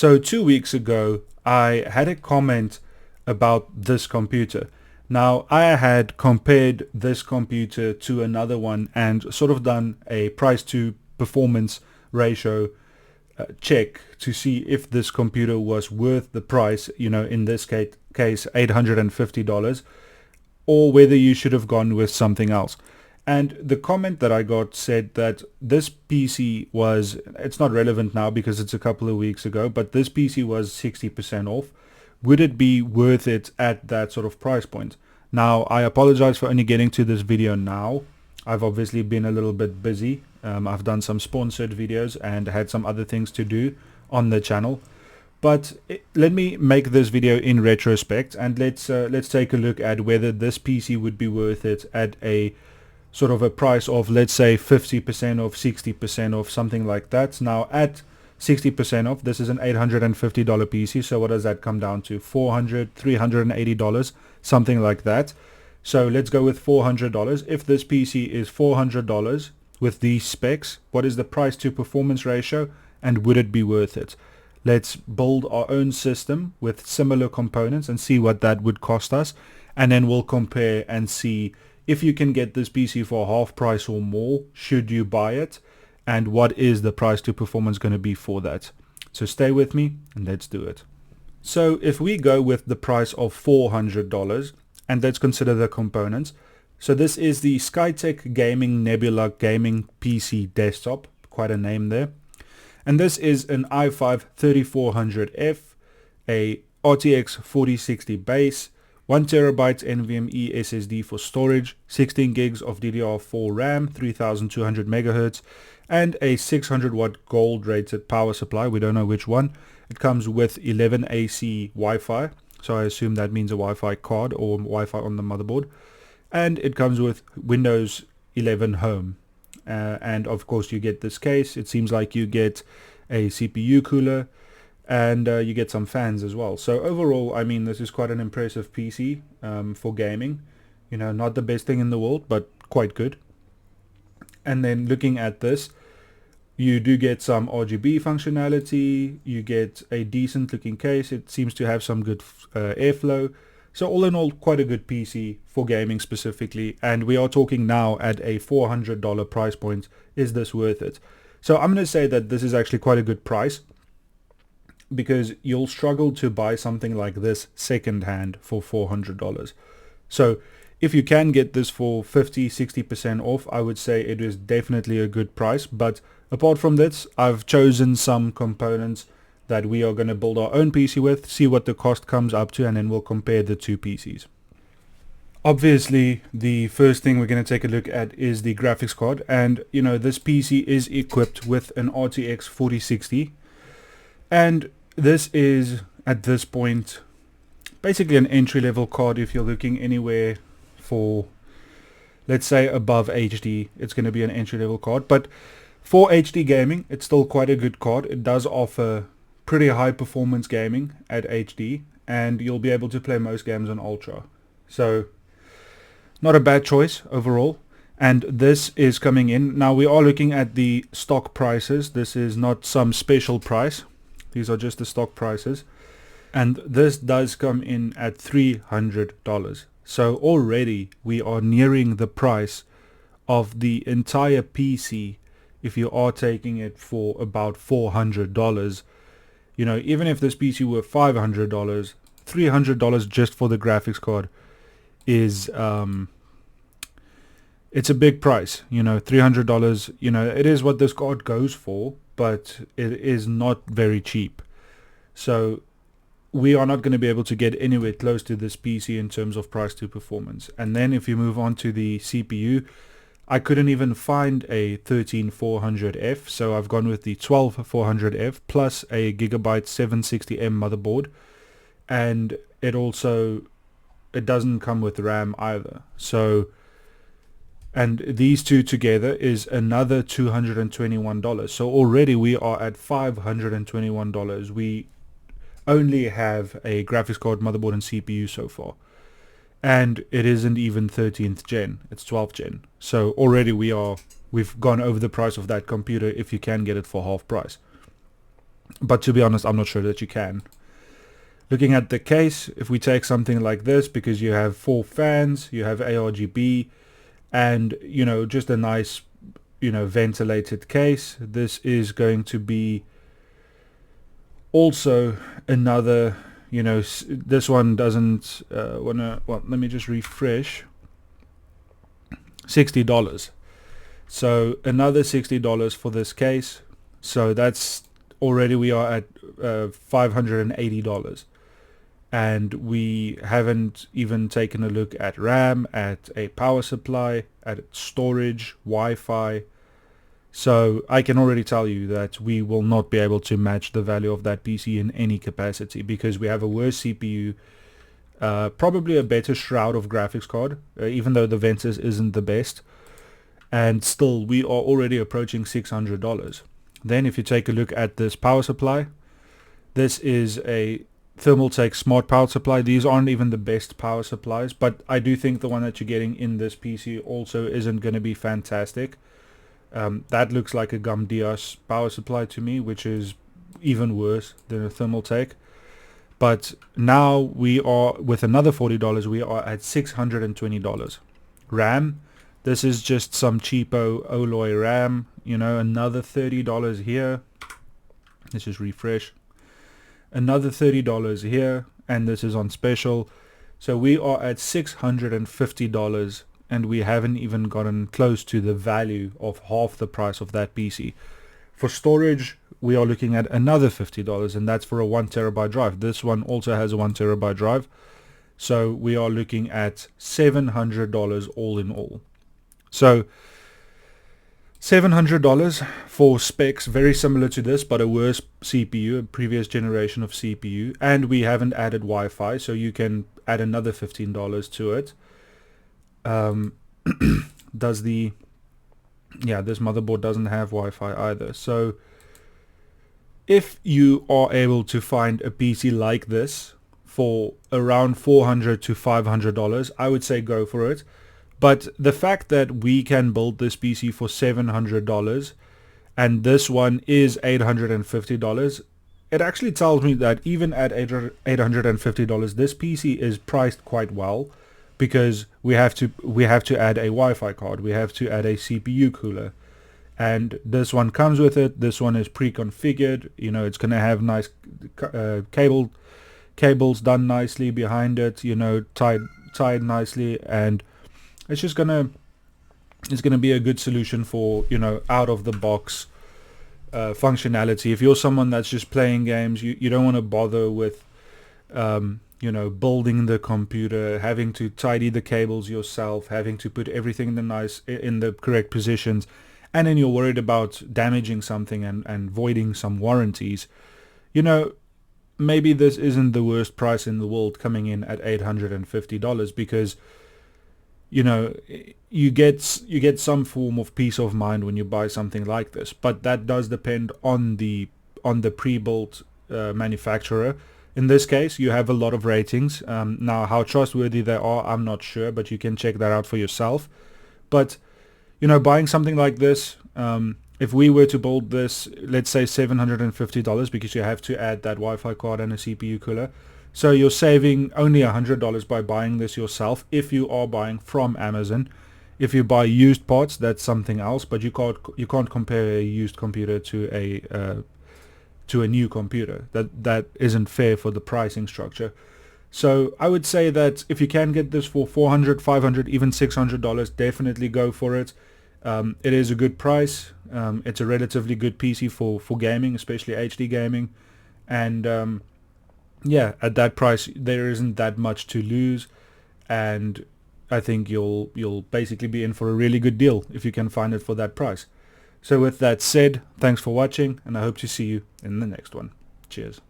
So 2 weeks ago, I had a comment about this computer. Now, I had compared this computer to another one and sort of done a price to performance ratio check to see if this computer was worth the price, in this case $850, or whether you should have gone with something else. And the comment that I got said that this PC was, it's not relevant now because it's a couple of weeks ago, but this PC was 60% off. Would it be worth it at that sort of price point? Now, I apologize for only getting to this video now. I've obviously been a little bit busy. I've done some sponsored videos and had some other things to do on the channel. But let me make this video in retrospect, and let's take a look at whether this PC would be worth it at a sort of a price of, let's say, 50% off, 60% off, something like that. Now, at 60% off, this is an $850 PC. So what does that come down to? $400, $380, something like that. So let's go with $400. If this PC is $400 with these specs, what is the price to performance ratio, and would it be worth it? Let's build our own system with similar components and see what that would cost us, and then we'll compare and see if you can get this PC for half price or more. Should you buy it, and what is the price to performance going to be for that? So stay with me and let's do it. So if we go with the price of $400, and let's consider the components. So this is the Skytech Gaming Nebula Gaming PC Desktop, quite a name there. And this is an i5 3400F, a RTX 4060 base, 1TB NVMe SSD for storage, 16 gigs of DDR4 RAM, 3200 MHz, and a 600 watt gold rated power supply. We don't know which one. It comes with 11 AC Wi-Fi, so I assume that means a Wi-Fi card or Wi-Fi on the motherboard. And it comes with Windows 11 Home. And of course you get this case. It seems like you get a CPU cooler, and you get some fans as well. So overall, I mean, this is quite an impressive PC for gaming. Not the best thing in the world, but quite good. And then looking at this, you do get some RGB functionality. You get a decent looking case. It seems to have some good airflow. So all in all, quite a good PC for gaming specifically. And we are talking now at a $400 price point. Is this worth it? So I'm going to say that this is actually quite a good price, because you'll struggle to buy something like this secondhand for $400. So if you can get this for 50-60% off, I would say it is definitely a good price. But apart from this, I've chosen some components that we are going to build our own PC with, see what the cost comes up to, and then we'll compare the two PCs. Obviously, the first thing we're going to take a look at is the graphics card. And, this PC is equipped with an RTX 4060. And this is, at this point, basically an entry-level card. If you're looking anywhere for, let's say, above HD, it's going to be an entry-level card. But for HD gaming, it's still quite a good card. It does offer pretty high performance gaming at HD, and you'll be able to play most games on Ultra. So not a bad choice overall. And this is coming in. Now we are looking at the stock prices. This is not some special price. These are just the stock prices. And this does come in at $300. So already we are nearing the price of the entire PC if you are taking it for about $400. Even if this PC were $500, $300 just for the graphics card is it's a big price. $300, it is what this card goes for, but it is not very cheap. So we are not going to be able to get anywhere close to this PC in terms of price to performance. And then if you move on to the CPU, I couldn't even find a 13400F, so I've gone with the 12400F plus a Gigabyte 760M motherboard, and it doesn't come with RAM either. So, and these two together is another $221. So already we are at $521. We only have a graphics card, motherboard, and CPU so far. And it isn't even 13th gen, it's 12th gen. So already we've gone over the price of that computer if you can get it for half price. but to be honest, I'm not sure that you can. Looking at the case, if we take something like this, because you have 4 fans, you have ARGB, and just a nice ventilated case, this is going to be also another, this one doesn't wanna, well, let me just refresh, $60. So another $60 for this case. So that's already, we are at $580. And we haven't even taken a look at RAM, at a power supply, at storage, Wi-Fi. So I can already tell you that we will not be able to match the value of that PC in any capacity, because we have a worse CPU, probably a better shroud of graphics card, even though the Ventus isn't the best. And still, we are already approaching $600. Then if you take a look at this power supply, this is a Thermaltake smart power supply. These aren't even the best power supplies, but I do think the one that you're getting in this PC also isn't going to be fantastic. That looks like a Gumdias power supply to me, which is even worse than a Thermaltake. But now we are, with another $40, we are at $620. RAM, this is just some cheapo Alloy RAM, another $30 here. Let's just refresh. Another $30 here, and this is on special. So we are at $650, and we haven't even gotten close to the value of half the price of that PC. For storage, we are looking at another $50, and that's for a 1TB drive. This one also has a 1TB drive. So we are looking at $700 all in all. So $700 for specs very similar to this, but a worse CPU, a previous generation of CPU, and we haven't added Wi-Fi, so you can add another $15 to it. This motherboard doesn't have Wi-Fi either. So if you are able to find a PC like this for around $400 to $500, I would say go for it. But the fact that we can build this PC for $700 and this one is $850, it actually tells me that even at $850, this PC is priced quite well, because we have to add a Wi-Fi card, we have to add a CPU cooler, and this one comes with it. This one is pre-configured. It's going to have nice cables done nicely behind it, tied nicely, and it's gonna be a good solution for out of the box functionality. If you're someone that's just playing games, you don't want to bother with building the computer, having to tidy the cables yourself, having to put everything in the correct positions, and then you're worried about damaging something and voiding some warranties. Maybe this isn't the worst price in the world, coming in at $850, because you get some form of peace of mind when you buy something like this, but that does depend on the pre-built manufacturer. In this case, you have a lot of ratings. Now, how trustworthy they are, I'm not sure, but you can check that out for yourself. But buying something like this, if we were to build this, let's say $750, because you have to add that Wi-Fi card and a CPU cooler. So you're saving only $100 by buying this yourself, if you are buying from Amazon. If you buy used parts, that's something else, but you can't compare a used computer to a new computer. That isn't fair for the pricing structure. So I would say that if you can get this for $400, $500, even $600, definitely go for it. It is a good price. It's a relatively good PC for gaming, especially HD gaming, and yeah, at that price there isn't that much to lose, and I think you'll basically be in for a really good deal if you can find it for that price. So with that said, thanks for watching, and I hope to see you in the next one. Cheers.